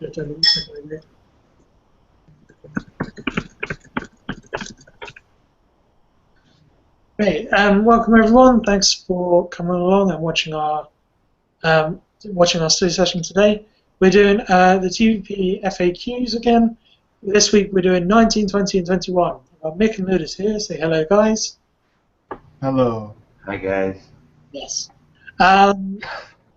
Hey, welcome everyone. Thanks for coming along and watching our study session today. We're doing the TVP FAQs again. This week we're doing 19, 20, and 21. Mick and Ludus here. Say hello, guys. Hello. Hi, guys. Yes.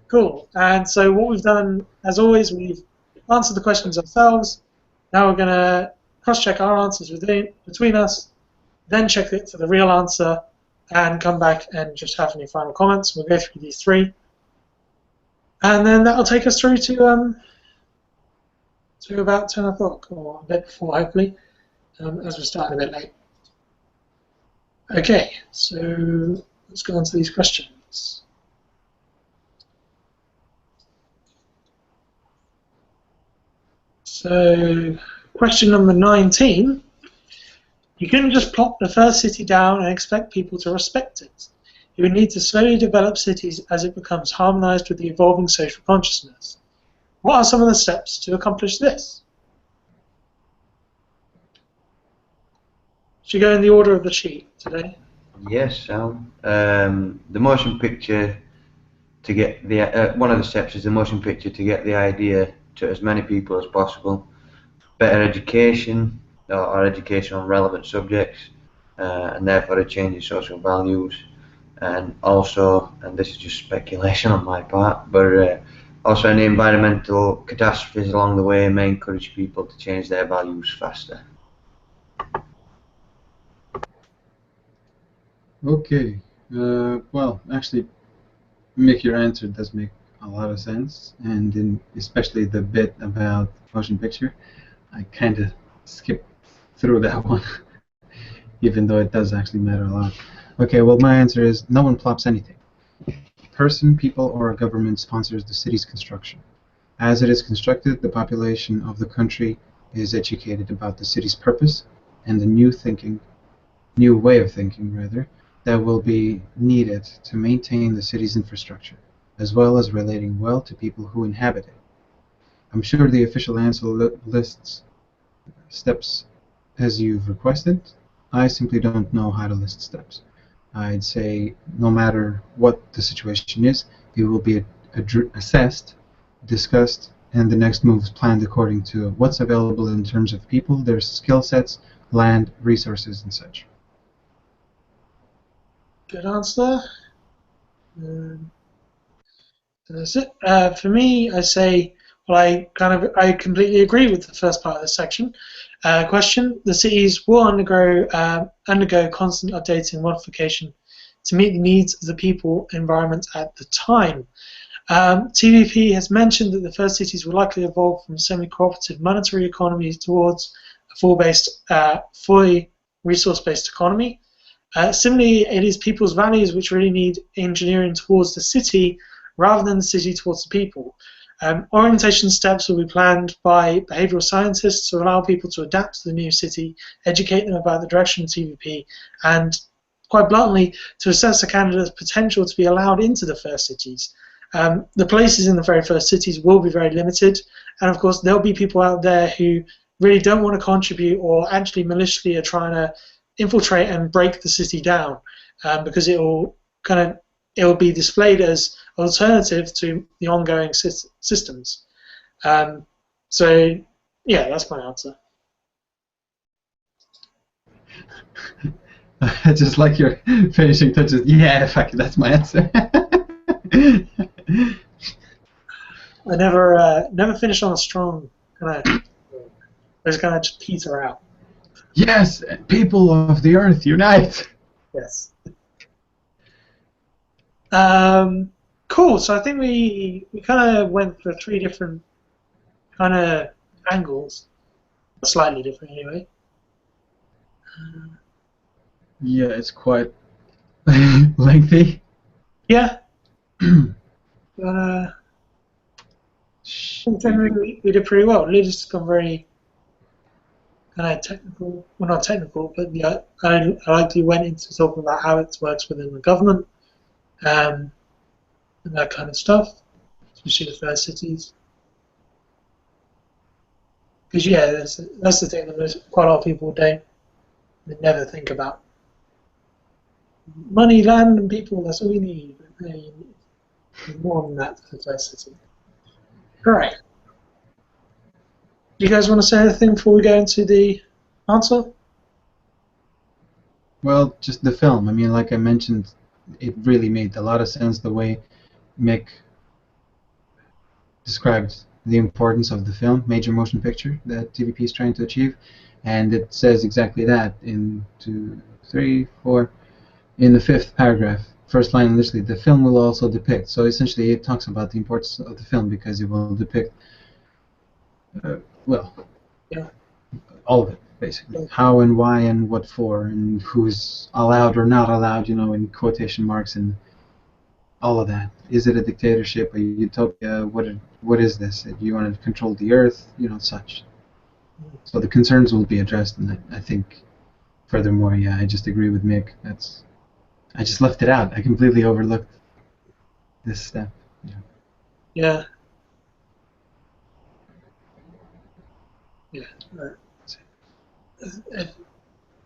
Cool. And so what we've done, as always, we've answered the questions ourselves. Now we're going to cross-check our answers between us, then check it for the real answer, and come back and just have any final comments. We'll go through these three. And then that'll take us through to about 10 o'clock, or a bit before, hopefully, as we're starting a bit late. Okay, so let's go on to these questions. So, question number 19. You couldn't just plop the first city down and expect people to respect it. You would need to slowly develop cities as it becomes harmonized with the evolving social consciousness. What are some of the steps to accomplish this? Should we go in the order of the sheet today? Yes, Sam. The motion picture to get the one of the steps is the motion picture to get the idea to as many people as possible. Better education or education on relevant subjects, and therefore a change in social values, and also, and this is just speculation on my part, but also any environmental catastrophes along the way may encourage people to change their values faster. Okay. Well, actually, Mick, your answer does make a lot of sense, and especially the bit about motion picture, I kind of skipped through that one, even though it does actually matter a lot. Okay, well, my answer is no one plops anything. Person, people, or a government sponsors the city's construction. As it is constructed, the population of the country is educated about the city's purpose and the new way of thinking, rather, that will be needed to maintain the city's infrastructure, as well as relating well to people who inhabit it. I'm sure the official answer lists steps as you've requested. I simply don't know how to list steps. I'd say no matter what the situation is, it will be assessed, discussed, and the next moves planned according to what's available in terms of people, their skill sets, land, resources, and such. Good answer. That's it. For me, I say, well, I completely agree with the first part of this section. Question: the cities will undergo constant updating and modification to meet the needs of the people environment at the time. TVP has mentioned that the first cities will likely evolve from semi-cooperative monetary economies towards a fully resource-based economy. Similarly, it is people's values which really need engineering towards the city rather than the city towards the people. Orientation steps will be planned by behavioral scientists to allow people to adapt to the new city, educate them about the direction of TVP, and quite bluntly, to assess a candidate's potential to be allowed into the first cities. The places in the very first cities will be very limited, and of course there'll be people out there who really don't want to contribute or actually maliciously are trying to infiltrate and break the city down, because it will be displayed as an alternative to the ongoing systems. So yeah, that's my answer. I just like your finishing touches. Yeah, fuck, that's my answer. I never finish on a strong kind of. I just kind of just peter out. Yes, people of the earth, unite! Yes. Cool. So I think we kind of went for three different kind of angles, slightly different anyway. Yeah, it's quite lengthy. Yeah. But generally we did pretty well. Lid's gone very kind of technical. Well, not technical, but yeah, I like you went into talking about how it works within the government. And that kind of stuff, especially the first cities. Because yeah, that's the thing that quite a lot of people don't, they never think about. Money, land, and people. That's all you need. But, you need more than that for the first city. Right. Do you guys want to say anything before we go into the answer? Well, just the film. I mean, like I mentioned, it really made a lot of sense the way Mick described the importance of the film, major motion picture, that TVP is trying to achieve. And it says exactly that in 2, 3, 4, in the 5th paragraph. First line initially, the film will also depict. So essentially it talks about the importance of the film because it will depict, well, Yeah. all of it, basically. How and why and what for and who's allowed or not allowed, in quotation marks, and all of that. Is it a dictatorship, a utopia? What is this? Do you want to control the earth? Such. So the concerns will be addressed, and I think, furthermore, yeah, I just agree with Mick. I just left it out. I completely overlooked this step. Yeah. Yeah. Right.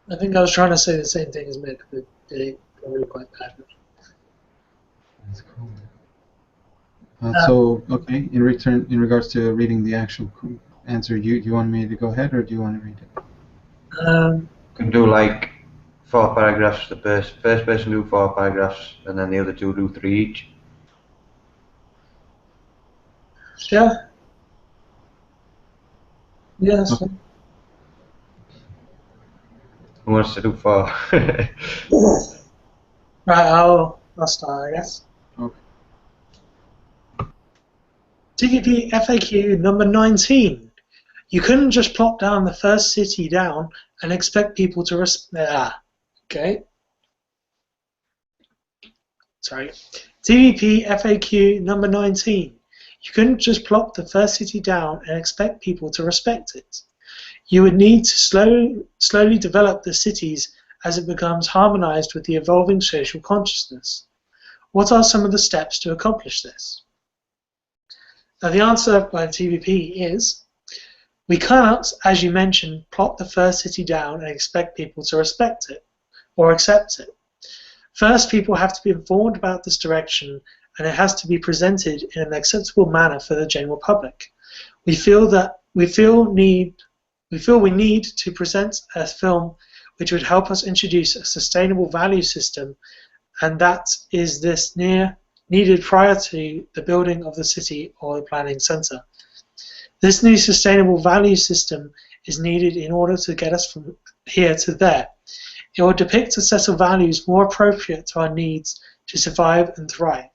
I think I was trying to say the same thing as Mick, but it got really quite bad. That's cool. So, okay, in regards to reading the actual answer, do you want me to go ahead, or do you want to read it? Can do like 4 paragraphs. The first person do 4 paragraphs, and then the other 2 do 3 each. Yeah. Yeah, that's fine. Who wants to do 4? Right, I'll start, I guess. Okay. TVP FAQ number 19. You couldn't just plop down the first city down and expect people to okay. Sorry. TVP FAQ number 19. You couldn't just plop the first city down and expect people to respect it. You would need to slowly develop the cities as it becomes harmonized with the evolving social consciousness. What are some of the steps to accomplish this? Now the answer by the TVP is, we cannot, as you mentioned, plop the first city down and expect people to respect it or accept it. First, people have to be informed about this direction, and it has to be presented in an acceptable manner for the general public. We feel we need to present a film which would help us introduce a sustainable value system, and that is this needed prior to the building of the city or the planning centre. This new sustainable value system is needed in order to get us from here to there. It will depict a set of values more appropriate to our needs to survive and thrive.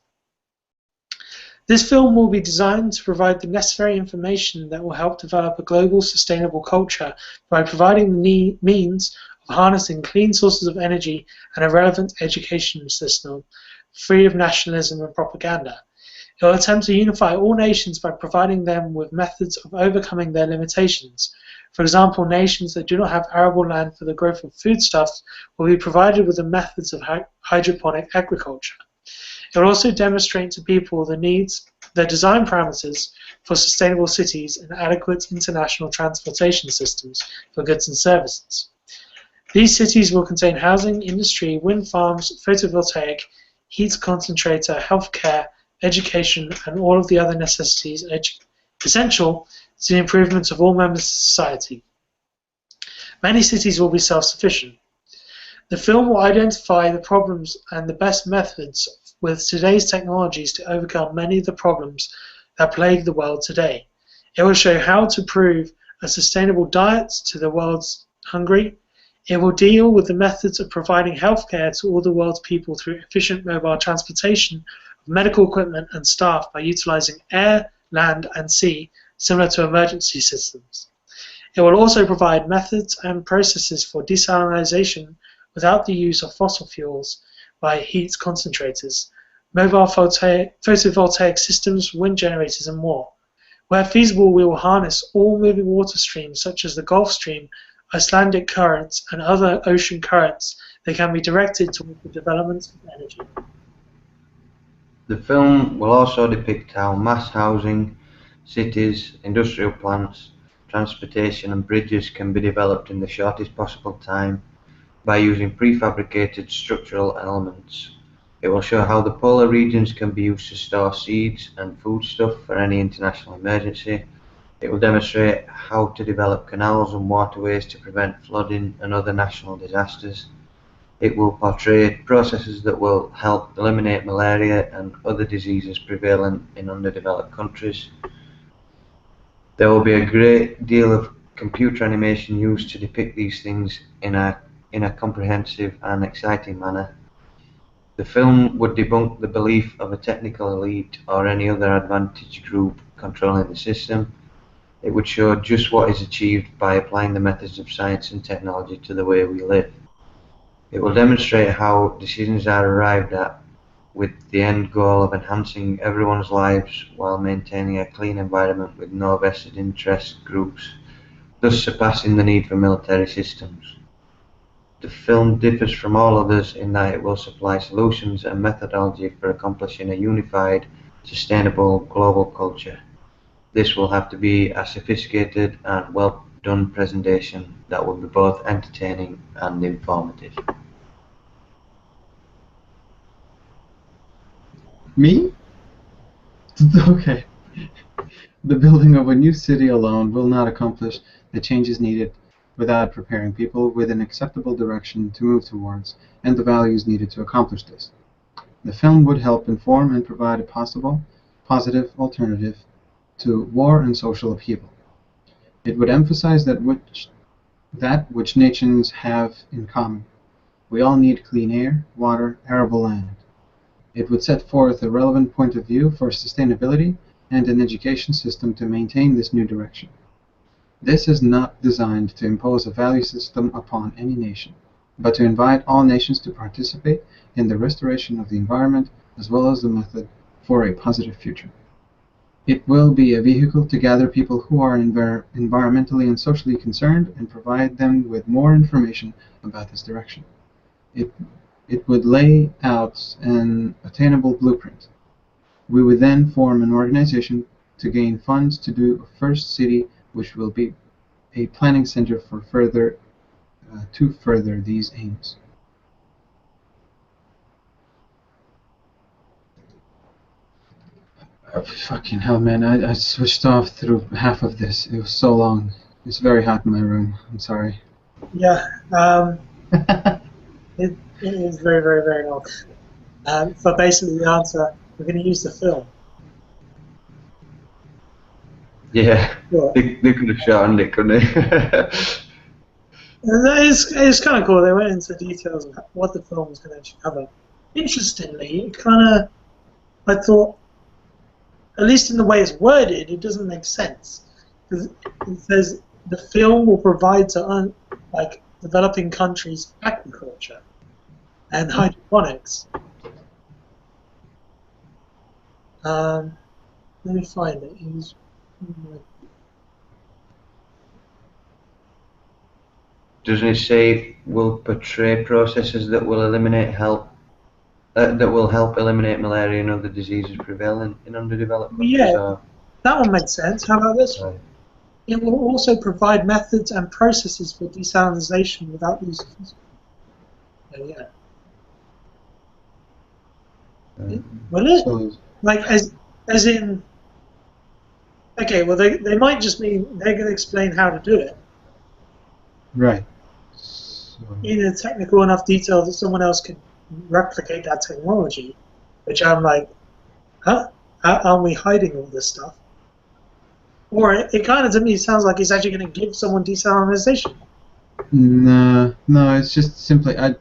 This film will be designed to provide the necessary information that will help develop a global sustainable culture by providing the means of harnessing clean sources of energy and a relevant education system, free of nationalism and propaganda. It will attempt to unify all nations by providing them with methods of overcoming their limitations. For example, nations that do not have arable land for the growth of foodstuffs will be provided with the methods of hydroponic agriculture. It will also demonstrate to people the design parameters for sustainable cities and adequate international transportation systems for goods and services. These cities will contain housing, industry, wind farms, photovoltaic, heat concentrator, healthcare, education, and all of the other necessities essential to the improvement of all members of society. Many cities will be self-sufficient. The film will identify the problems and the best methods with today's technologies to overcome many of the problems that plague the world today. It will show how to prove a sustainable diet to the world's hungry. It will deal with the methods of providing healthcare to all the world's people through efficient mobile transportation of medical equipment and staff by utilizing air, land, and sea, similar to emergency systems. It will also provide methods and processes for desalination without the use of fossil fuels by heat concentrators, mobile photovoltaic systems, wind generators, and more. Where feasible, we will harness all moving water streams such as the Gulf Stream, Icelandic currents, and other ocean currents that can be directed toward the development of energy. The film will also depict how mass housing, cities, industrial plants, transportation and bridges can be developed in the shortest possible time by using prefabricated structural elements. It will show how the polar regions can be used to store seeds and foodstuff for any international emergency. It will demonstrate how to develop canals and waterways to prevent flooding and other national disasters. It will portray processes that will help eliminate malaria and other diseases prevalent in underdeveloped countries. There will be a great deal of computer animation used to depict these things in a comprehensive and exciting manner. The film would debunk the belief of a technical elite or any other advantaged group controlling the system. It would show just what is achieved by applying the methods of science and technology to the way we live. It will demonstrate how decisions are arrived at with the end goal of enhancing everyone's lives while maintaining a clean environment with no vested interest groups, thus surpassing the need for military systems. The film differs from all others in that it will supply solutions and methodology for accomplishing a unified, sustainable global culture. This will have to be a sophisticated and well done presentation that will be both entertaining and informative. Me? Okay. The building of a new city alone will not accomplish the changes needed without preparing people with an acceptable direction to move towards and the values needed to accomplish this. The film would help inform and provide a possible, positive alternative to war and social upheaval. It would emphasize that which nations have in common. We all need clean air, water, arable land. It would set forth a relevant point of view for sustainability and an education system to maintain this new direction. This is not designed to impose a value system upon any nation, but to invite all nations to participate in the restoration of the environment as well as the method for a positive future. It will be a vehicle to gather people who are environmentally and socially concerned and provide them with more information about this direction. It would lay out an attainable blueprint. We would then form an organization to gain funds to do a first city which will be a planning center for to further these aims. Oh, fucking hell, man. I switched off through half of this. It was so long. It's very hot in my room. I'm sorry. Yeah, it is very, very, very long. So basically the answer, we're going to use the film. Yeah, Sure. they could have shortened it, couldn't they? And it's kind of cool. They went into details of what the film was going to actually cover. Interestingly, it kind of, I thought, at least in the way it's worded, it doesn't make sense. Because it says the film will provide to developing countries aquaculture and hydroponics. Let me find it. Doesn't it say will portray processes that will help eliminate malaria and other diseases prevalent in underdeveloped countries? Yeah, that one makes sense. How about this one? Right. It will also provide methods and processes for desalination without use of physical. Yeah. Will it? So, Like as in? Okay, well they might just mean they're going to explain how to do it right. So, in a technical enough detail that someone else can replicate that technology. Which I'm like, huh? Aren't we hiding all this stuff? Or it kind of to me sounds like it's actually going to give someone desalination. no, it's just simply, I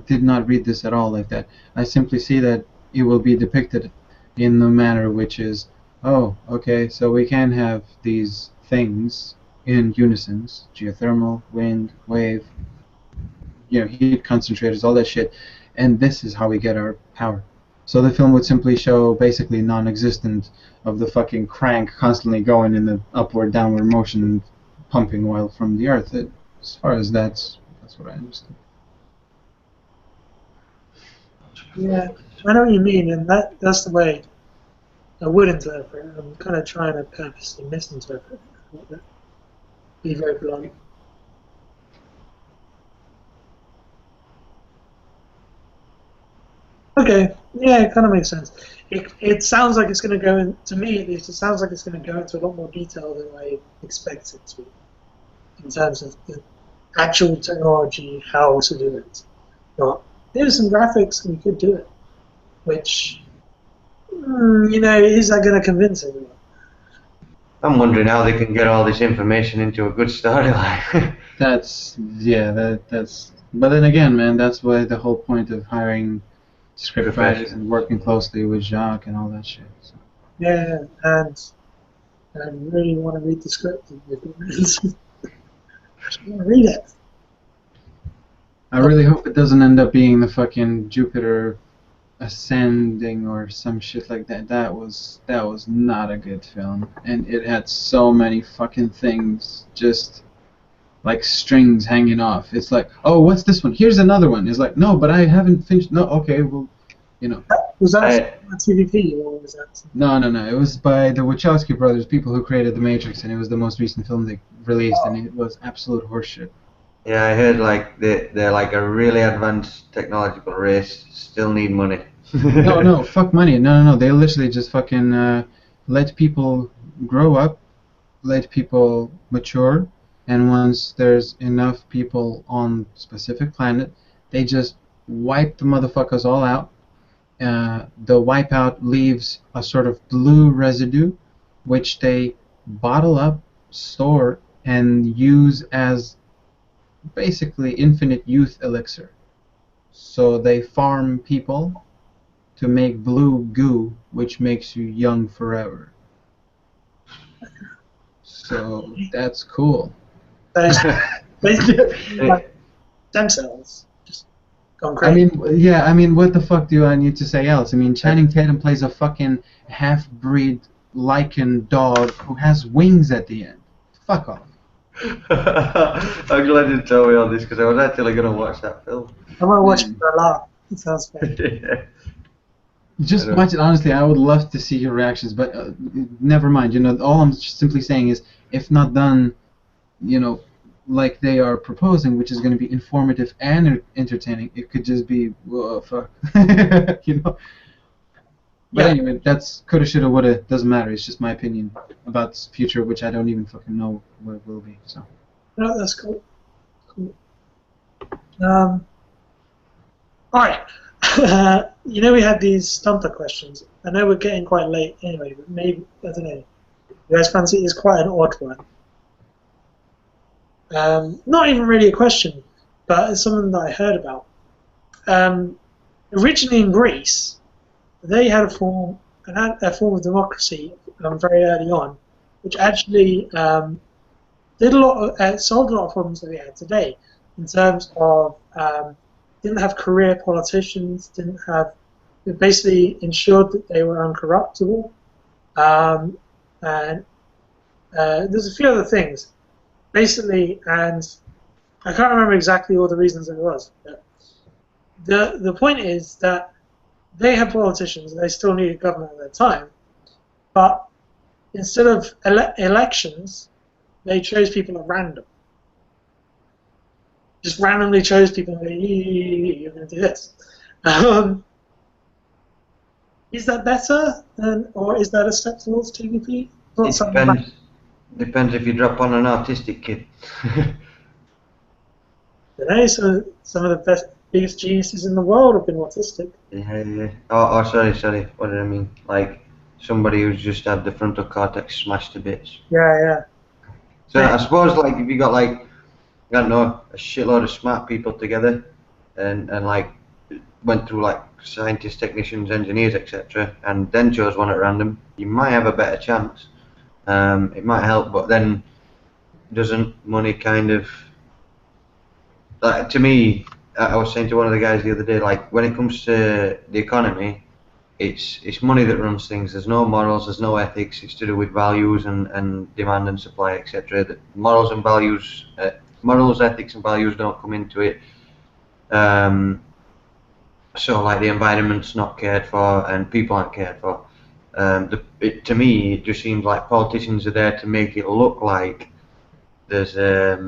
did not read this at all like that. I simply see that it will be depicted in the manner which is, oh, okay, so we can have these things in unisons, geothermal, wind, wave, heat concentrators, all that shit, and this is how we get our power. So the film would simply show basically non-existent of the fucking crank constantly going in the upward, downward motion and pumping oil from the earth. As far as that's what I understand. Yeah, I know what you mean, and that's the way I would interpret it. I'm kind of trying to purposely misinterpret it. be very polite. Okay, yeah, it kind of makes sense. It sounds like it's going to go in, to me at least, it sounds like it's going to go into a lot more detail than I expected to, in terms of the actual technology, how to do it. But there's some graphics and you could do it, which, is that going to convince everyone? I'm wondering how they can get all this information into a good storyline. That's that's. But then again, man, that's why the whole point of hiring script writers and working closely with Jacques and all that shit. So. Yeah, and I really want to read the script. I want to read it. I really hope it doesn't end up being the fucking Jupiter Ascending or some shit like that. That was not a good film, and it had so many fucking things just like strings hanging off. It's like, oh, what's this one? Here's another one. It's like, no, but I haven't finished. No, okay, well, Was that TVP or was that? No. It was by the Wachowski brothers, people who created The Matrix, and it was the most recent film they released, and it was absolute horseshit. Yeah, I heard like they're like a really advanced technological race, still need money. No, fuck money. No. They literally just fucking let people grow up, let people mature, and once there's enough people on specific planet, they just wipe the motherfuckers all out. The wipeout leaves a sort of blue residue, which they bottle up, store, and use as basically infinite youth elixir. So they farm people to make blue goo, which makes you young forever. So that's cool. Basically, like stem cells. Just gone crazy. I mean, what the fuck do I need to say else? I mean, Channing Tatum plays a fucking half-breed lichen dog who has wings at the end. Fuck off. I'm glad you told me all this because I was actually going to watch that film. I want to watch it for a laugh. It sounds fun. Yeah. Just watch it. Honestly, I would love to see your reactions, but never mind. All I'm simply saying is, if not done, like they are proposing, which is going to be informative and entertaining, it could just be, whoa, fuck. But anyway, that's coulda, shoulda, woulda. Doesn't matter. It's just my opinion about the future, which I don't even fucking know what it will be. So. No, that's cool. All right. We had these stumper questions. I know we're getting quite late anyway, but maybe, I don't know. You guys fancy it's quite an odd one. Not even really a question, but it's something that I heard about. Originally in Greece, they had a form of democracy very early on, which actually solved a lot of problems that we had today in terms of didn't have career politicians, it basically ensured that they were uncorruptible, and there's a few other things. Basically, and I can't remember exactly all the reasons it was. But the point is that they had politicians, they still needed government at that time, but instead of elections, they chose people at random. Just randomly chose people and go, you're going to do this. Is that better, or is that a step towards TVP? It depends if you drop on an autistic kid. So some of the biggest geniuses in the world have been autistic. Yeah. Oh, sorry. What did I mean? Like somebody who's just had the frontal cortex smashed to bits. Yeah. So I suppose like if you got like, I don't know, a shitload of smart people together, and like went through like scientists, technicians, engineers, etc., and then chose one at random, you might have a better chance. It might help, but then doesn't money kind of, to me, I was saying to one of the guys the other day, like when it comes to the economy, it's money that runs things. There's no morals, there's no ethics. It's to do with values and demand and supply, etc. That morals and values, morals, ethics, and values don't come into it. So like the environment's not cared for and people aren't cared for. To me, it just seems like politicians are there to make it look like there's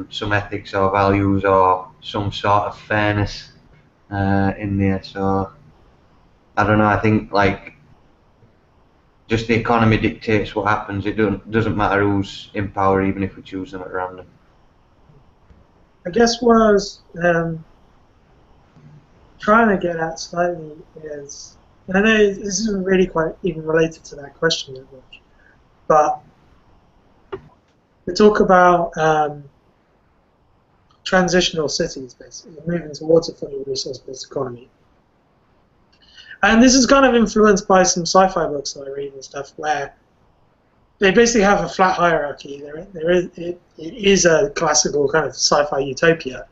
some ethics or values or some sort of fairness in there. So I don't know. I think like just the economy dictates what happens. It doesn't matter who's in power, even if we choose them at random. I guess what I was trying to get at slightly is, and I know this isn't really quite even related to that question that much, but we talk about transitional cities, basically, moving towards a fully resource-based economy. And this is kind of influenced by some sci-fi books that I read and stuff, where they basically have a flat hierarchy. It is a classical kind of sci-fi utopia.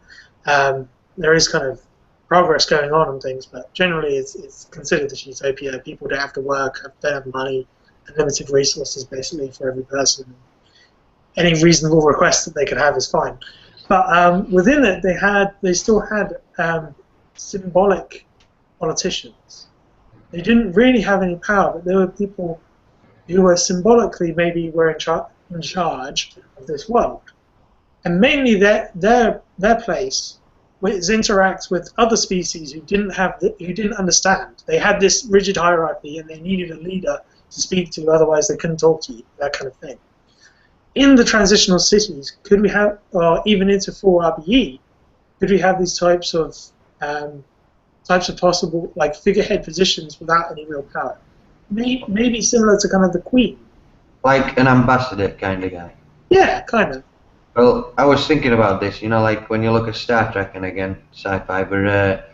There is kind of progress going on and things, but generally it's considered this utopia. People don't have to work, don't have money, unlimited resources basically for every person. Any reasonable request that they could have is fine. But within it, they still had symbolic politicians. They didn't really have any power, but there were people who were symbolically maybe were in charge of this world. And mainly their place was interact with other species who didn't understand. They had this rigid hierarchy, and they needed a leader to speak to, otherwise they couldn't talk to you. That kind of thing. In the transitional cities, could we have, or even into 4RBE, could we have these types of possible like figurehead positions without any real power? Maybe similar to kind of the Queen. Like an ambassador kind of guy. Yeah, kind of. Well, I was thinking about this, you know, like when you look at Star Trek and again sci-fi, where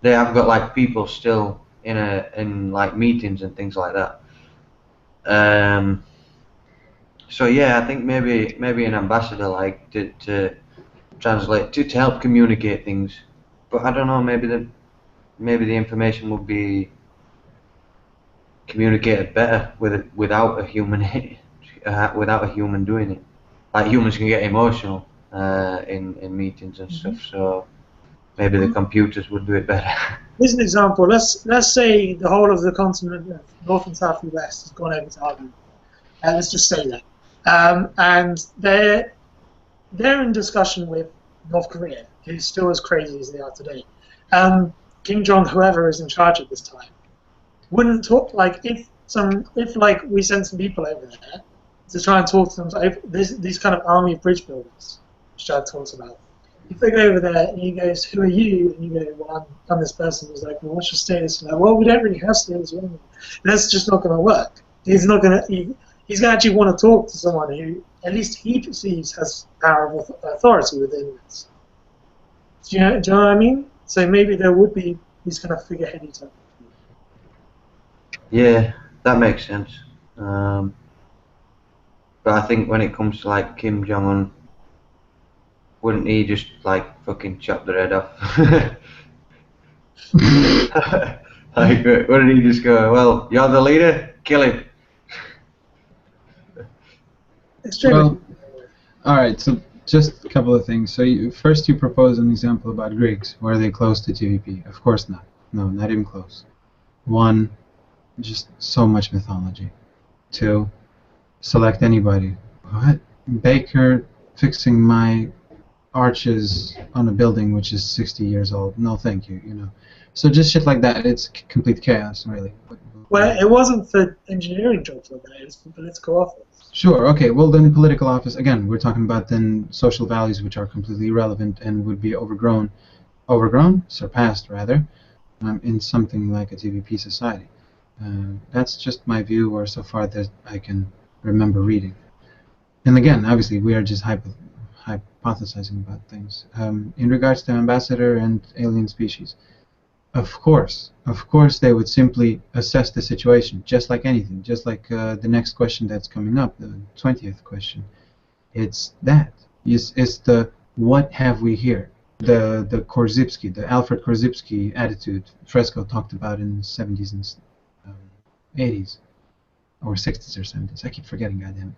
they have got like people still in like meetings and things like that. So yeah, I think maybe an ambassador like to translate to help communicate things, but I don't know. Maybe the information would be communicated better without a human without a human doing it. Like humans can get emotional in meetings and stuff, so maybe the computers would do it better. Here's an example. Let's say the whole of the continent of North and South US has gone over to Ireland. Let's just say that, and they're in discussion with North Korea, who's still as crazy as they are today. Kim Jong, whoever is in charge at this time, wouldn't talk like if like we sent some people over there to try and talk to them. So these kind of army of bridge builders, which Chad talks about. If they go over there and he goes, "Who are you?" and you go, "Well, I'm this person." He's like, "Well, what's your status?" And like, "Well, we don't really have status." That's just not going to work. He's not going to. He's going to actually want to talk to someone who, at least he perceives, has power of authority within this. Do you know what I mean? So maybe there would be these kind of figureheady type. Yeah, that makes sense. But I think when it comes to like Kim Jong-un, wouldn't he just like fucking chop their head off? Like, wouldn't he just go, "Well, you're the leader, kill him"? Well, all right. So just a couple of things. So first, you propose an example about Greeks. Were they close to TVP? Of course not. No, not even close. One, just so much mythology. Two, select anybody. What? Baker fixing my arches on a building which is 60 years old. No, thank you. You know. So just shit like that. It's complete chaos, really. Well, it wasn't for engineering jobs like that. It was for political office. Sure, okay, well then political office, again, we're talking about then social values which are completely irrelevant and would be overgrown, surpassed rather, in something like a TVP society. That's just my view, or so far that I can remember reading. And again, obviously, we are just hypothesizing about things. In regards to ambassador and alien species, of course, they would simply assess the situation, just like anything, just like the next question that's coming up, the 20th question. It's that. It's the what have we here? The Korzybski, the Alfred Korzybski attitude Fresco talked about in the 70s and 80s, or 60s or 70s. I keep forgetting, goddamn it.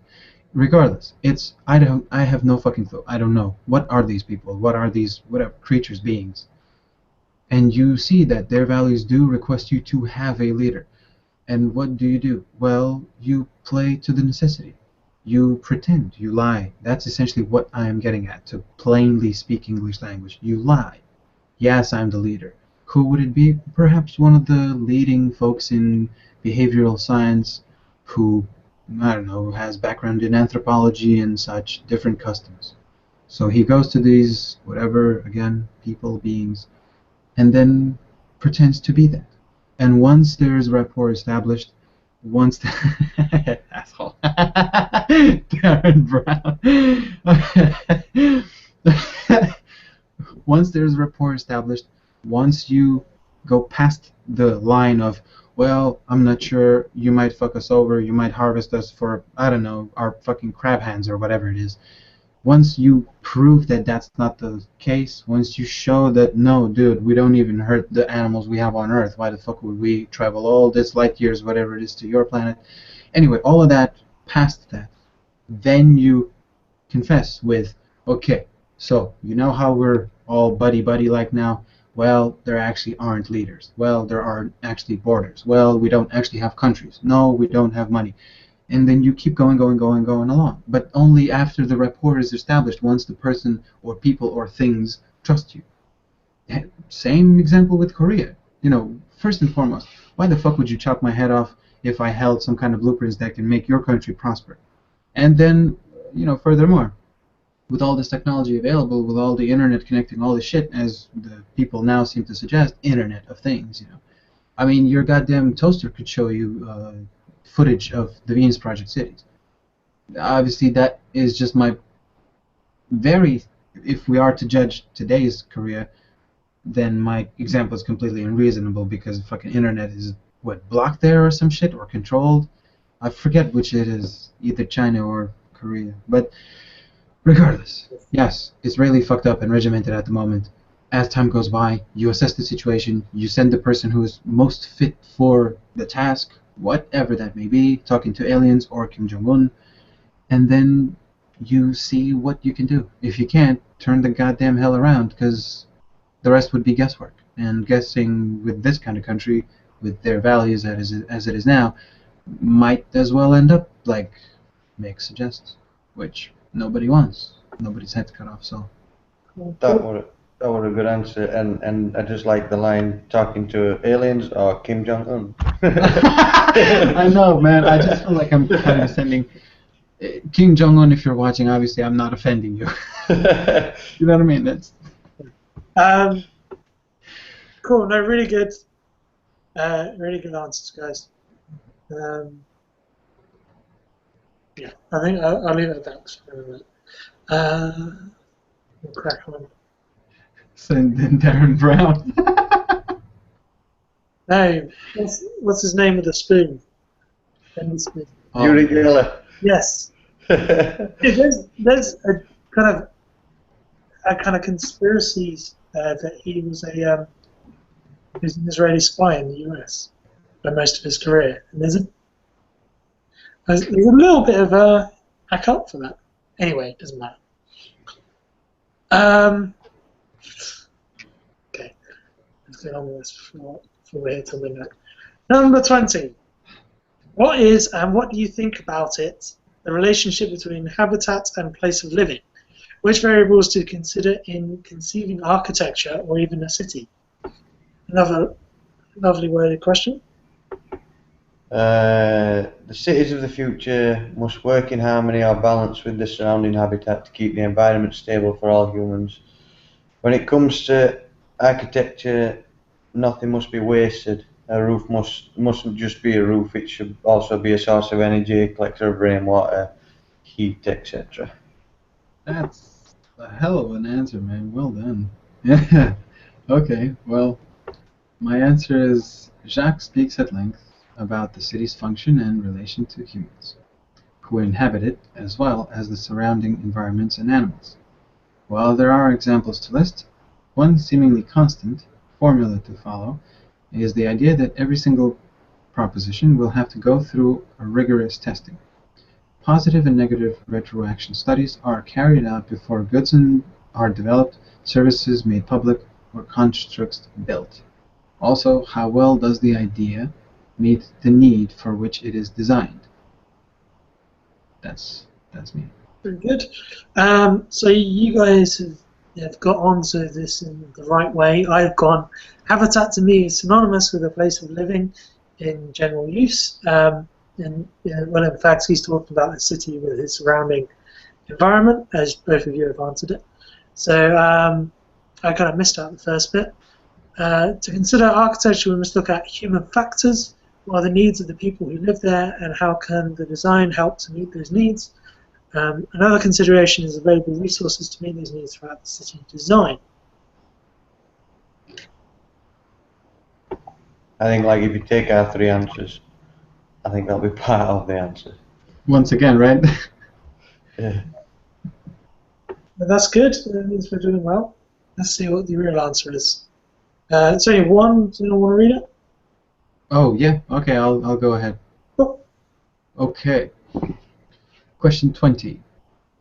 Regardless, it's I have no fucking clue. I don't know. What are these people? What are these whatever creatures, beings? And you see that their values do request you to have a leader. And what do? Well, you play to the necessity. You pretend, you lie. That's essentially what I am getting at, to plainly speak English language. You lie. Yes, I'm the leader. Who would it be? Perhaps one of the leading folks in behavioral science who, I don't know, has background in anthropology and such, different customs. So he goes to these, whatever, again, people, beings, and then pretends to be that. And once there's rapport established, once asshole Darren Brown. Once there's rapport established, once you go past the line of, well, I'm not sure, you might fuck us over, you might harvest us for, I don't know, our fucking crab hands or whatever it is. Once you prove that that's not the case, once you show that, no, dude, we don't even hurt the animals we have on Earth, why the fuck would we travel all this light years, whatever it is, to your planet? Anyway, all of that, past that, then you confess with, okay, so you know how we're all buddy-buddy like now? Well, there actually aren't leaders. Well, there aren't actually borders. Well, we don't actually have countries. No, we don't have money. And then you keep going along. But only after the rapport is established, once the person or people or things trust you. Same example with Korea. You know, first and foremost, why the fuck would you chop my head off if I held some kind of blueprints that can make your country prosper? And then, you know, furthermore, with all this technology available, with all the internet connecting all this shit, as the people now seem to suggest, Internet of Things, you know. I mean, your goddamn toaster could show you footage of the Venus Project cities. Obviously, that is just my very, if we are to judge today's Korea, then my example is completely unreasonable because the fucking internet is, what, blocked there or some shit, or controlled? I forget which it is, either China or Korea. But regardless, yes, it's really fucked up and regimented at the moment. As time goes by, you assess the situation, you send the person who is most fit for the task, whatever that may be, talking to aliens or Kim Jong-un, and then you see what you can do. If you can't, turn the goddamn hell around, because the rest would be guesswork. And guessing with this kind of country, with their values as it is now, might as well end up like Mick suggests, which nobody wants. Nobody's head's cut off, so. That was a good answer, and I just like the line, talking to aliens or Kim Jong-un. I know, man. I just feel like I'm kind of sending Kim Jong-un, if you're watching, obviously I'm not offending you. You know what I mean? That's cool. No, really good answers, guys. Yeah, I think I'll leave it at that. We'll crack on. Send in Darren Brown. No, what's his name with the spoon? Spoon. Yuri Geller. Yes. There's a kind of conspiracies that he was an Israeli spy in the US for most of his career, and there's a little bit of a cult for that. Anyway, it doesn't matter. Okay, let's get on with this before we're here till midnight. Number 20. What is and what do you think about it? The relationship between habitat and place of living. Which variables to consider in conceiving architecture or even a city? Another lovely worded question. The cities of the future must work in harmony or balance with the surrounding habitat to keep the environment stable for all humans. When it comes to architecture, nothing must be wasted. A roof mustn't just be a roof, it should also be a source of energy, collector of rainwater, heat, etc. That's a hell of an answer, man. Well done. Yeah. Okay, well, my answer is Jacques speaks at length about the city's function and relation to humans, who inhabit it, as well as the surrounding environments and animals. While there are examples to list, one seemingly constant formula to follow is the idea that every single proposition will have to go through a rigorous testing. Positive and negative retroaction studies are carried out before goods are developed, services made public, or constructs built. Also, how well does the idea meet the need for which it is designed? That's That's me. Very good. So you guys have got onto this in the right way. I've gone, habitat to me is synonymous with a place of living in general use. Well, in fact, he's talking about the city with its surrounding environment, as both of you have answered it. So I kind of missed out the first bit. To consider architecture, we must look at human factors. What are the needs of the people who live there, and how can the design help to meet those needs? Another consideration is available resources to meet these needs throughout the city design. I think like if you take our three answers, I think that'll be part of the answer. Once again, right? Yeah. But that's good. That means we're doing well. Let's see what the real answer is. It's only one. Do you want to read it? Oh, yeah. Okay, I'll go ahead. Oh, Okay. Question 20.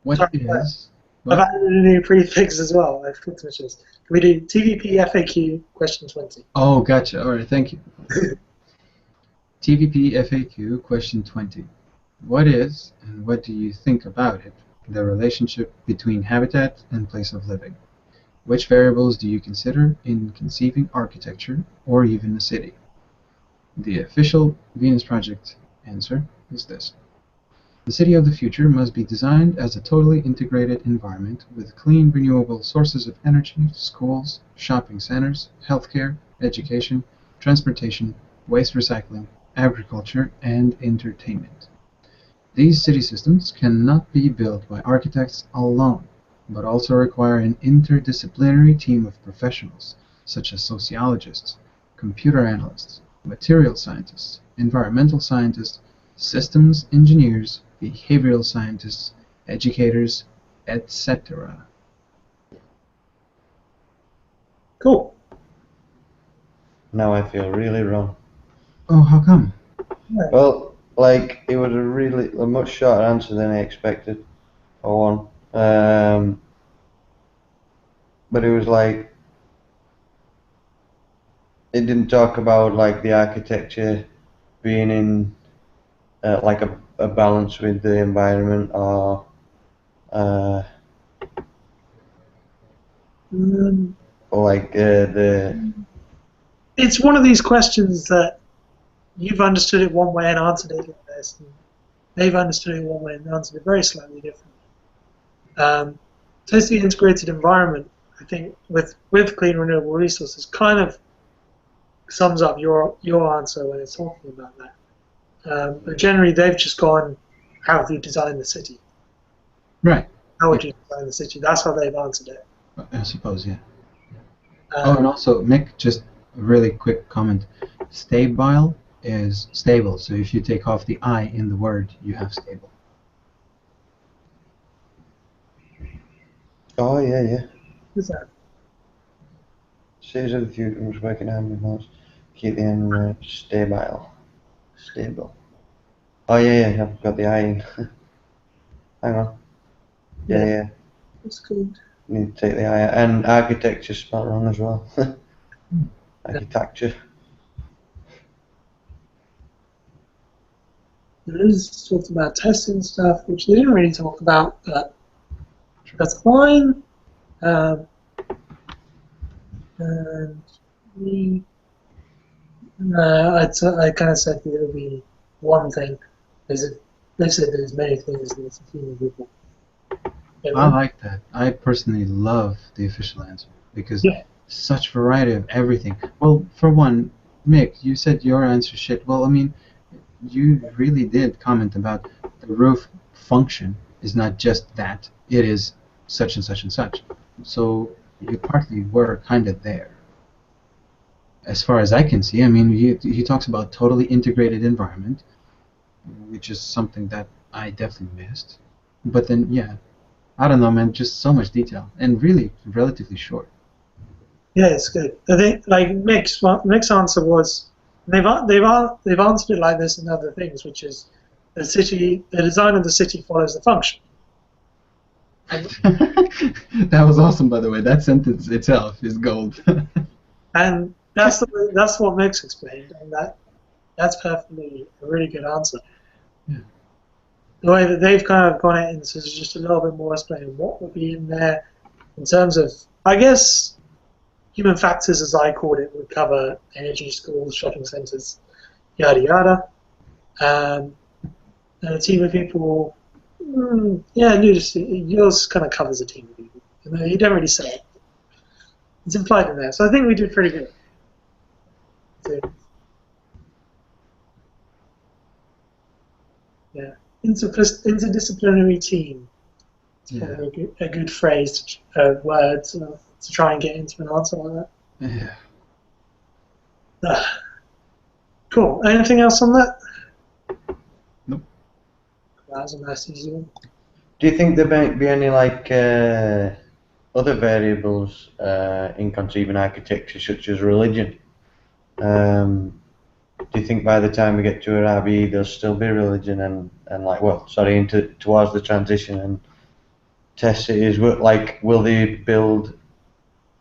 What sorry, is... I've What? added a new prefix as well. I forgot to mention this. Can we do TVP FAQ question 20? Oh, gotcha. All right, thank you. TVP FAQ question 20. What is, and what do you think about it, the relationship between habitat and place of living? Which variables do you consider in conceiving architecture or even a city? The official Venus Project answer is this. The city of the future must be designed as a totally integrated environment with clean, renewable sources of energy, schools, shopping centers, healthcare, education, transportation, waste recycling, agriculture, and entertainment. These city systems cannot be built by architects alone, but also require an interdisciplinary team of professionals, such as sociologists, computer analysts, material scientists, environmental scientists, systems engineers, behavioral scientists, educators, etc. Cool. Now I feel really wrong. Oh, how come? Right. Well, like it was a much shorter answer than I expected, for one. But it was like it didn't talk about like the architecture being in like a balance with the environment uh, Um, or like the it's one of these questions that you've understood it one way and answered it like this, and they've understood it one way and answered it very slightly different. Totally integrated environment, I think, with clean renewable resources, kind of sums up your answer when it's talking about that. But generally, they've just gone, how have you designed the city? Right. How would you design the city? That's how they've answered it. I suppose, yeah. Oh, and Um, also, Mick, just a really quick comment. Stabile is stable, so if you take off the I in the word, you have stable. oh yeah. what's that? Cities of the future must work in harmony with notes. Keep the environment stable. Oh yeah, I've got the I in. Hang on. Yeah. That's good. Need to take the I out. And architecture spelled wrong as well. Architecture. Liz talked about testing stuff, which they didn't really talk about, but that's fine. And we, I kind of said that it would be one thing. They said there's many things that it's a team of people. I like that. I personally love the official answer because Yeah. such variety of everything. Well, for one, Mick, you said your answer shit. Well, I mean, you really did comment about the roof function is not just that, it is such and such and such. So you partly were kind of there. As far as I can see, I mean, he talks about totally integrated environment, which is something that I definitely missed. But then, yeah, I don't know, man, just so much detail and really relatively short. Yeah, it's good. I think like Mick's answer was they've answered it like this in other things, which is the design of the city follows the function. That was awesome, by the way. That sentence itself is gold. And that's what Mick's explained, and that's perfectly a really good answer. Yeah. the way that they've kind of gone into is just a little bit more explaining what would be in there in terms of, I guess, human factors, as I called it, would cover energy, schools, shopping centres, yada yada. And a team of people, yeah, yours kind of covers a team of people. You don't really say it. It's implied in there. So I think we did pretty good. Yeah. Interdisciplinary team. It's probably a good phrase, word to try and get into an answer like that. Yeah. Cool. Anything else on that? Nope. That was a nice easy one. Do you think there might be any like other variables in conceiving architecture, such as religion? Do you think by the time we get to Arabi, there'll still be religion and like, well, sorry, towards the transition and test cities? Will they build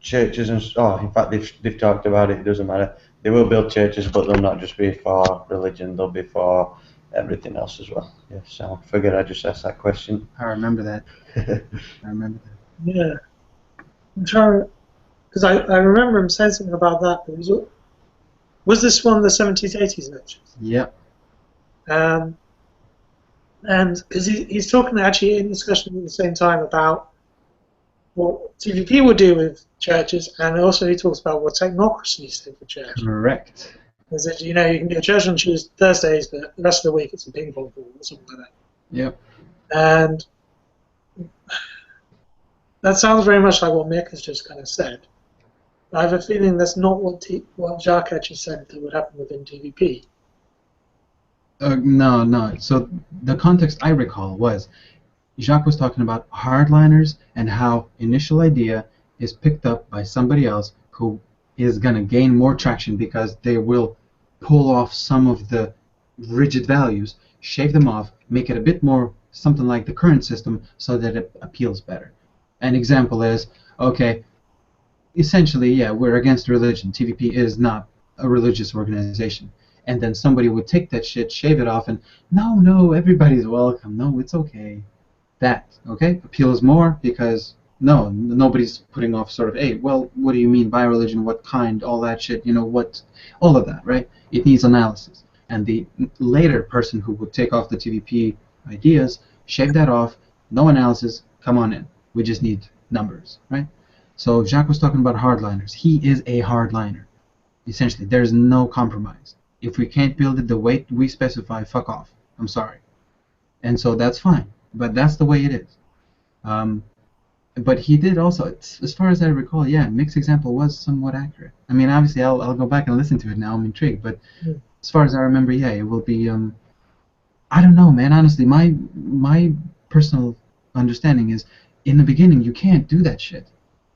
churches and in fact they've talked about it. It doesn't matter. They will build churches, but they'll not just be for religion. They'll be for everything else as well. Yeah. So I figured I'd just ask that question. I remember that. I remember that. Yeah. I'm trying, because I remember him saying something about that. But was this one of the 70s, 80s lectures? Yep. And because he's talking actually in discussion at the same time about what TVP would do with churches, and also he talks about what technocracies do for church. Correct. Is that, you can do a church on Tuesdays, Thursdays, but the rest of the week it's a ping pong ball or something like that. Yep. And that sounds very much like what Mick has just kind of said. I have a feeling that's not what Jacques actually said that would happen within TVP. No. So the context I recall was Jacques was talking about hardliners and how initial idea is picked up by somebody else who is going to gain more traction because they will pull off some of the rigid values, shave them off, make it a bit more something like the current system so that it appeals better. An example is, okay, essentially, yeah, we're against religion. TVP is not a religious organization. And then somebody would take that shit, shave it off, and no, everybody's welcome. No, it's okay. That, okay, appeals more because nobody's putting off sort of, hey, well, what do you mean by religion? What kind? All that shit, all of that, right? It needs analysis. And the later person who would take off the TVP ideas, shave that off, no analysis, come on in. We just need numbers, right? So Jacques was talking about hardliners. He is a hardliner. Essentially, there's no compromise. If we can't build it the way we specify, fuck off. I'm sorry. And so that's fine. But that's the way it is. But he did also, as far as I recall, yeah, Mick's example was somewhat accurate. I mean, obviously, I'll go back and listen to it now. I'm intrigued. But as far as I remember, yeah, it will be. I don't know, man. Honestly, my personal understanding is, in the beginning, you can't do that shit.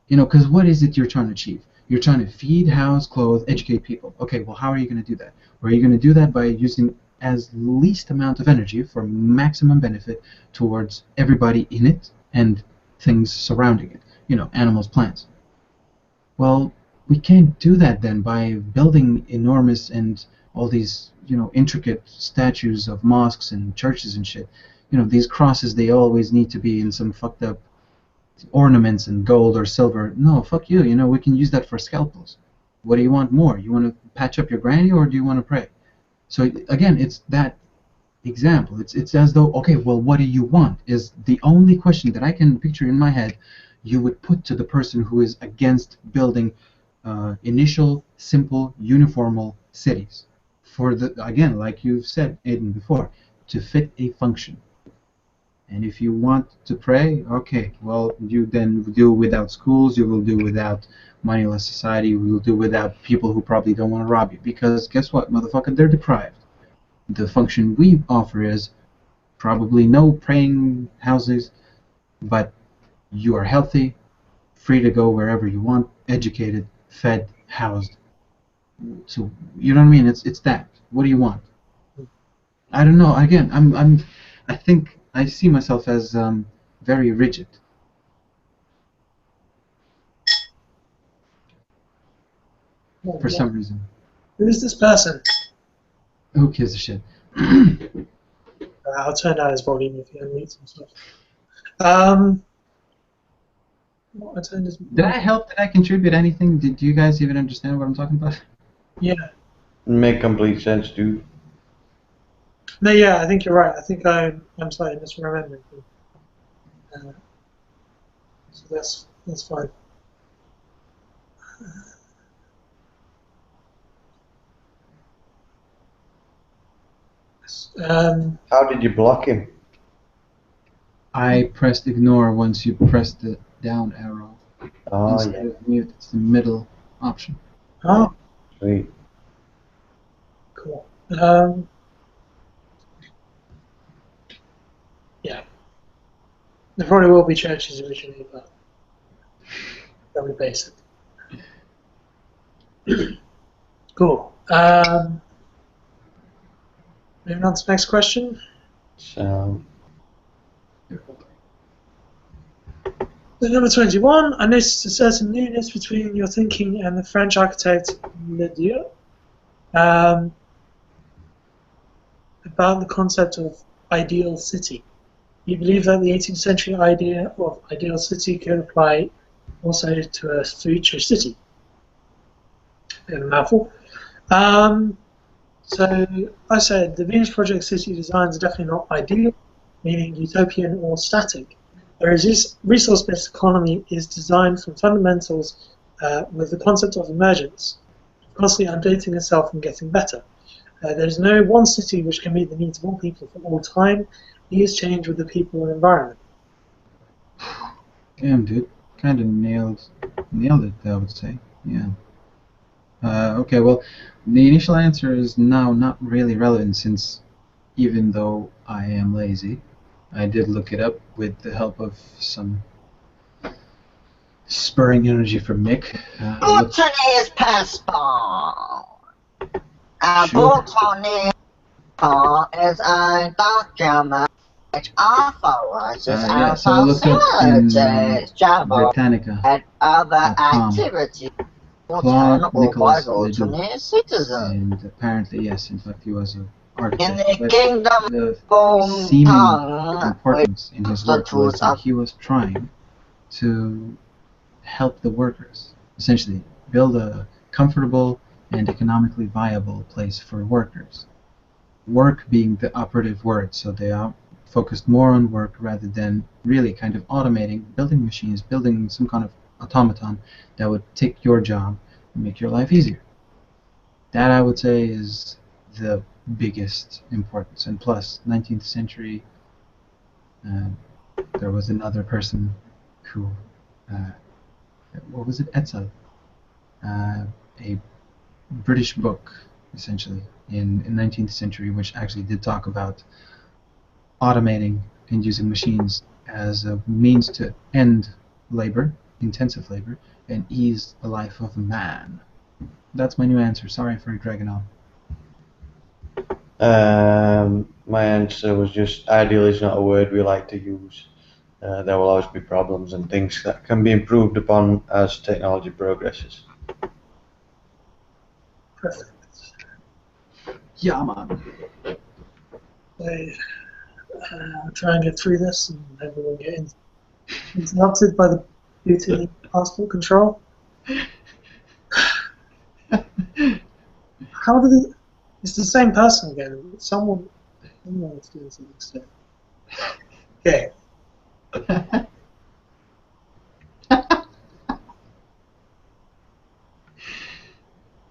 Because what is it you're trying to achieve? You're trying to feed, house, clothe, educate people. Okay, well, how are you going to do that? Well, are you going to do that by using as least amount of energy for maximum benefit towards everybody in it and things surrounding it, animals, plants. Well, we can't do that then by building enormous and all these, intricate statues of mosques and churches and shit. These crosses, they always need to be in some fucked up ornaments and gold or silver. No, fuck you, we can use that for scalpels. What do you want more? You want to patch up your granny or do you want to pray? So again, it's that example. It's as though, okay, well, what do you want? Is the only question that I can picture in my head you would put to the person who is against building initial, simple, uniformal cities. For again, like you've said, Aiden, before, to fit a function. And if you want to pray, okay, well, you then do without schools, you will do without moneyless society, you will do without people who probably don't want to rob you. Because guess what, motherfucker, they're deprived. The function we offer is probably no praying houses, but you are healthy, free to go wherever you want, educated, fed, housed. So, you know what I mean? It's that. What do you want? I don't know. Again, I think I see myself as very rigid. For some reason. Who is this person? Who gives a shit? I'll turn down his volume if he unmutes himself. I turned his... Did I help? Did I contribute anything? Did you guys even understand what I'm talking about? Yeah. Make complete sense, dude. No, yeah, I think you're right. I think I'm slightly misremembering. So that's fine. How did you block him? I pressed ignore once you press the down arrow. Oh, Instead of mute, it's the middle option. Oh, sweet. cool. Yeah. There probably will be churches originally, but they'll be basic. Cool. Moving on to the next question. So, Number 21. I noticed a certain newness between your thinking and the French architect Le Dieu about the concept of ideal city. You believe that the 18th century idea of ideal city could apply also to a future city. Bit of a mouthful. So I said the Venus Project city designs are definitely not ideal, meaning utopian or static. Whereas this resource-based economy is designed from fundamentals with the concept of emergence, constantly updating itself and getting better. There is no one city which can meet the needs of all people for all time. Needs change with the people and environment. Damn, dude. Kind of nailed it, I would say. Yeah. Okay, well, the initial answer is now not really relevant since even though I am lazy, I did look it up with the help of some spurring energy from Mick. Botany's passport. Sure. Botany is a document which authorizes Yeah, so I looked up in facilities, travel, Britannica. and other .com. activities Claude or Nicholas vital to Ledoux. any citizen. And apparently, yes, in fact, he was an In architect. the But kingdom the of seeming tongue, importance in his work was that constitutes he was trying to help the workers, essentially build a comfortable and economically viable place for workers. Work being the operative word, so they are focused more on work rather than really kind of automating, building machines, building some kind of automaton that would take your job and make your life easier. That, I would say, is the biggest importance. And plus, 19th century, there was another person who, what was it, Etzel, a British book, essentially, in 19th century, which actually did talk about automating and using machines as a means to end labor, intensive labor, and ease the life of man. That's my new answer. Sorry for dragging on. my answer was just ideal is not a word we like to use. There will always be problems and things that can be improved upon as technology progresses. Perfect. Yeah, man. I'll try and get through this, and maybe we'll get interrupted by the beauty passport control. How did it? It's the same person again. Someone is doing something still. Okay.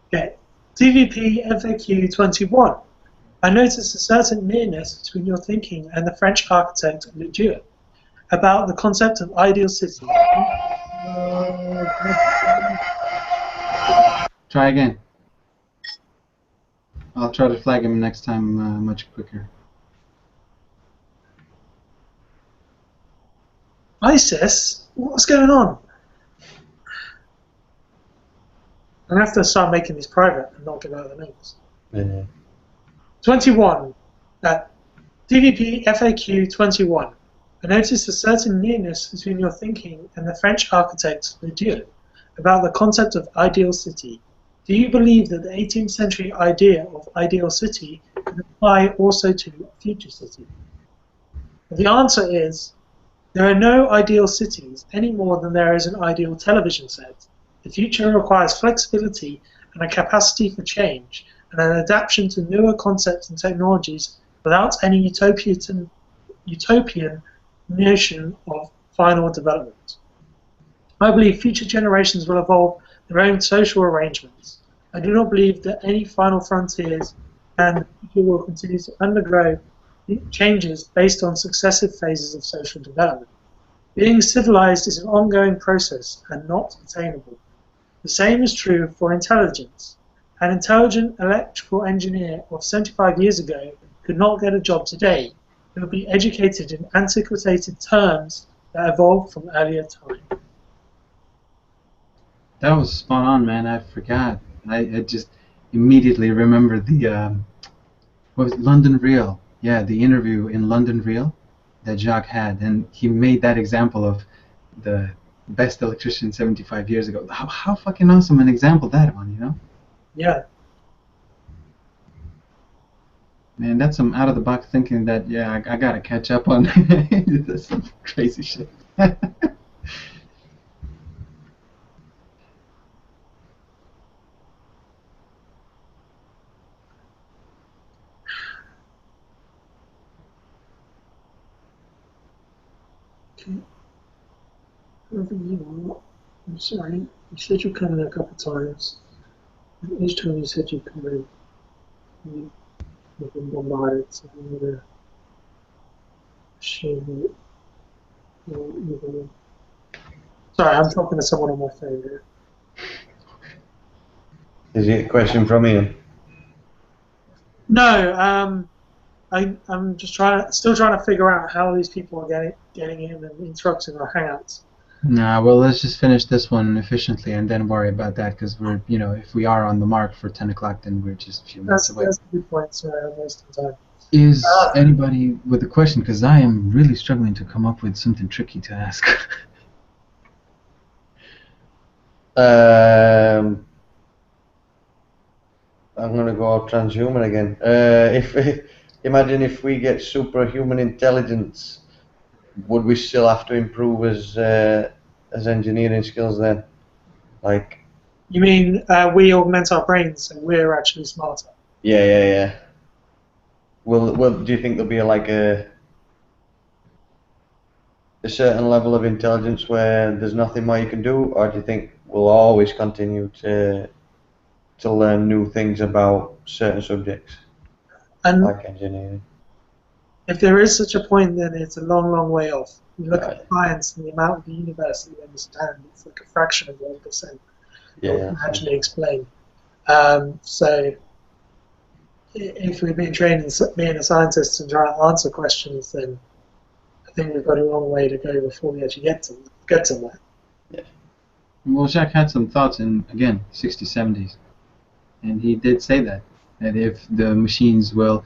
Okay. TVP FAQ 21. I noticed a certain nearness between your thinking and the French architect Le Dieu about the concept of ideal city. Try again. I'll try to flag him next time much quicker. ISIS? What's going on? I'm going to have to start making these private and not give out the names. Yeah. 21. TVP FAQ 21. I noticed a certain nearness between your thinking and the French architect Le Dieu about the concept of ideal city. Do you believe that the 18th century idea of ideal city and apply also to a future city? The answer is, there are no ideal cities any more than there is an ideal television set. The future requires flexibility and a capacity for change, and an adaptation to newer concepts and technologies without any utopian notion of final development. I believe future generations will evolve their own social arrangements. I do not believe that any final frontiers and the future will continue to undergo changes based on successive phases of social development. Being civilized is an ongoing process and not attainable. The same is true for intelligence. An intelligent electrical engineer of 75 years ago could not get a job today. He would be educated in antiquated terms that evolved from earlier time. That was spot on, man. I forgot. I just immediately remembered the what was it, London Real? Yeah, the interview in London Real that Jacques had, and he made that example of the best electrician 75 years ago. How fucking awesome an example that one, you know? Yeah. Man, that's some out of the box thinking that, yeah, I gotta catch up on. That's some crazy shit. Okay. Whatever you want. I'm sorry. You said you're coming a couple times. And each time you said you'd come in, you've been bombarded, so I'm going to assume that you're going to... Sorry, I'm talking to someone on my phone here. Is it a question from Ian? No, I'm just still trying to figure out how these people are getting in and interrupting our hangouts. Nah, well, let's just finish this one efficiently and then worry about that, because we're, if we are on the mark for 10 o'clock, then we're just a few minutes away. That's a good point, sorry, I'm wasting time. Is anybody with a question? Because I am really struggling to come up with something tricky to ask. I'm gonna go transhuman again. Imagine if we get superhuman intelligence, would we still have to improve as engineering skills then? Like, You mean we augment our brains and we're actually smarter? yeah. Do you think there'll be a certain level of intelligence where there's nothing more you can do, or do you think we'll always continue to learn new things about certain subjects, And like engineering? if there is such a point, then it's a long, long way off. You look Right. at science and the amount of the universe that you understand, it's like a fraction of 1%. Yeah. Actually explain. So if we've been trained in being a scientist and trying to answer questions, then I think we've got a long way to go before we actually get somewhere. Well, Jacques had some thoughts in, again, 60s, 70s. And he did say that if the machines will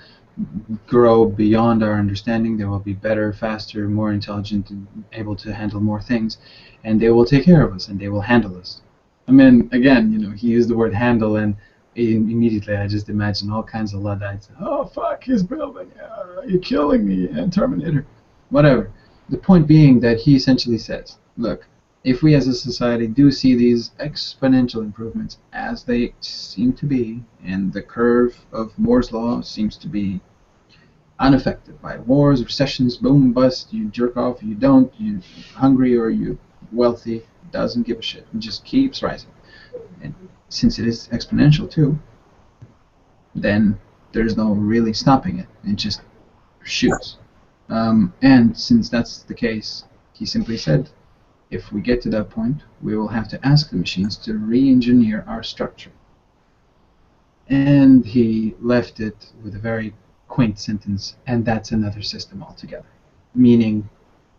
grow beyond our understanding, they will be better, faster, more intelligent, and able to handle more things, and they will take care of us, and they will handle us. I mean, again, he used the word handle, and immediately I just imagine all kinds of Luddites. Oh, fuck, he's building. You're killing me, Terminator. Whatever. The point being that he essentially says, look, if we as a society do see these exponential improvements as they seem to be, and the curve of Moore's law seems to be unaffected by wars, recessions, boom, bust, you jerk off, you don't, you're hungry or you're wealthy, doesn't give a shit, it just keeps rising. And since it is exponential too, then there's no really stopping it, it just shoots. And since that's the case, he simply said, if we get to that point, we will have to ask the machines to re-engineer our structure. And he left it with a very quaint sentence, and that's another system altogether, meaning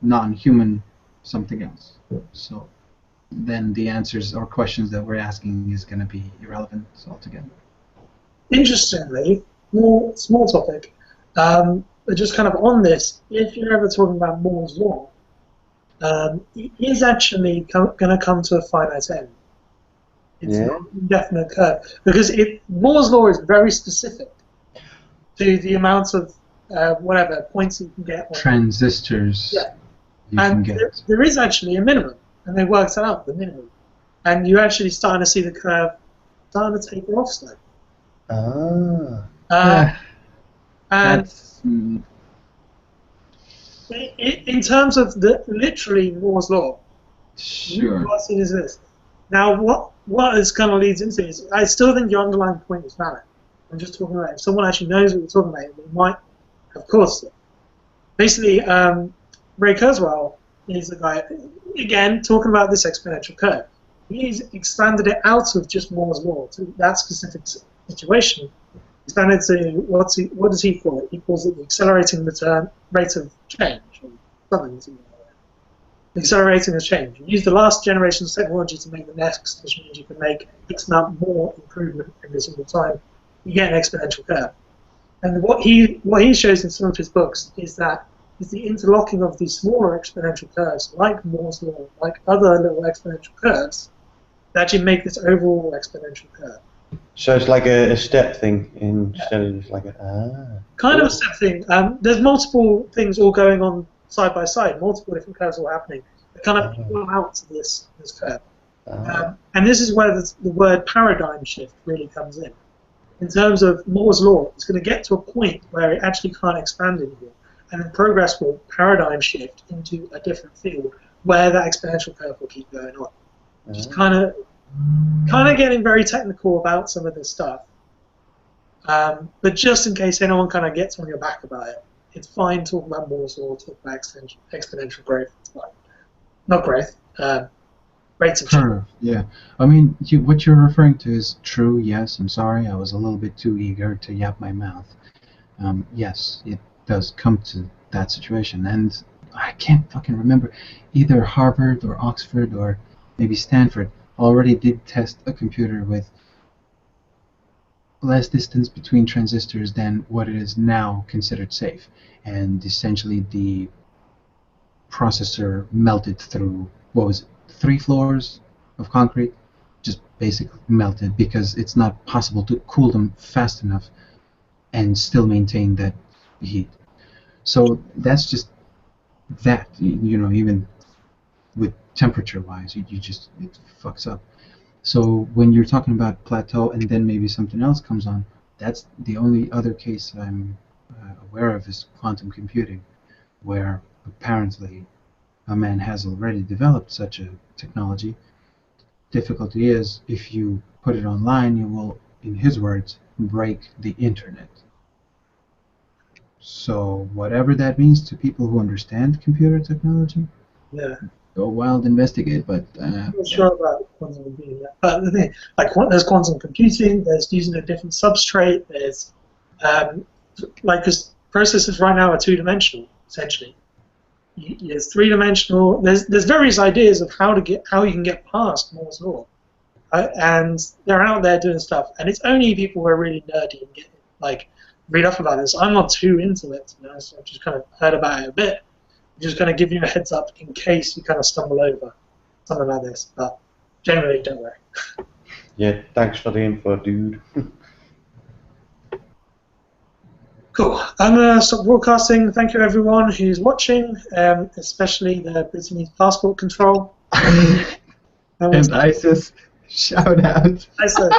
non-human something else. So then the answers or questions that we're asking is going to be irrelevant altogether. Interestingly, more small topic, but just kind of on this, if you're ever talking about Moore's law, it is actually going to come to a finite end. It's not an indefinite curve, because Moore's law is very specific. to the amount of whatever points you can get on Transistors Yeah. you can And get. there is actually a minimum, and they worked out the minimum. And you're actually starting to see the curve starting to taper off slightly. Ah. And That's in terms of the literally Moore's law, sure. what's in is this. Now, what this kind of leads into is, I still think your underlying point is valid. I'm just talking about if someone actually knows what you're talking about, they might, of course. Basically, Ray Kurzweil is the guy, again, talking about this exponential curve. He's expanded it out of just Moore's law to that specific situation. Expanded to, what does he call it? He calls it the accelerating return rate of change, or something to accelerating the change. You use the last generation's technology to make the next, which means you can make X amount more improvement every single time. You get an exponential curve. And what he shows in some of his books is that is the interlocking of these smaller exponential curves, like Moore's law, like other little exponential curves, that actually make this overall exponential curve. So it's like a step thing instead of just like Kind of a step thing. There's multiple things all going on side by side, multiple different curves all happening. They kind of equal out to this curve. And this is where the word paradigm shift really comes in. In terms of Moore's law, it's going to get to a point where it actually can't expand anymore. And then progress will paradigm shift into a different field where that exponential curve will keep going on. Just kind of getting very technical about some of this stuff. But just in case anyone kind of gets on your back about it, it's fine talking about Moore's law, talk about exponential growth. It's fine. Not growth, rates of change. Curve, yeah. I mean, what you're referring to is true, yes. I'm sorry, I was a little bit too eager to yap my mouth. Yes, it does come to that situation. And I can't fucking remember. Either Harvard or Oxford or maybe Stanford already did test a computer with less distance between transistors than what it is now considered safe. And essentially the processor melted through, what was it, 3 floors of concrete? Just basically melted because it's not possible to cool them fast enough and still maintain that heat. So that's just that, you know, even with temperature-wise, it fucks up. So when you're talking about plateau and then maybe something else comes on, that's the only other case I'm aware of is quantum computing, where apparently a man has already developed such a technology. Difficulty is, if you put it online, you will, in his words, break the internet. So whatever that means to people who understand computer technology, Yeah. go wild, investigate. But I'm not sure about quantum computing yet. But the thing, like, there's quantum computing, there's using a different substrate, there's because processors right now are 2-dimensional, essentially. There's 3-dimensional. There's various ideas of how you can get past Moore's law, and they're out there doing stuff. And it's only people who are really nerdy and get read up about this. I'm not too into it, to be honest. I've just kind of heard about it a bit. I'm just going to give you a heads up in case you kind of stumble over something like this. But generally, don't worry. Yeah, thanks for the info, dude. Cool. I'm going to stop broadcasting. Thank you, everyone who's watching, especially the Brittany's passport control. and ISIS, shout out. I said.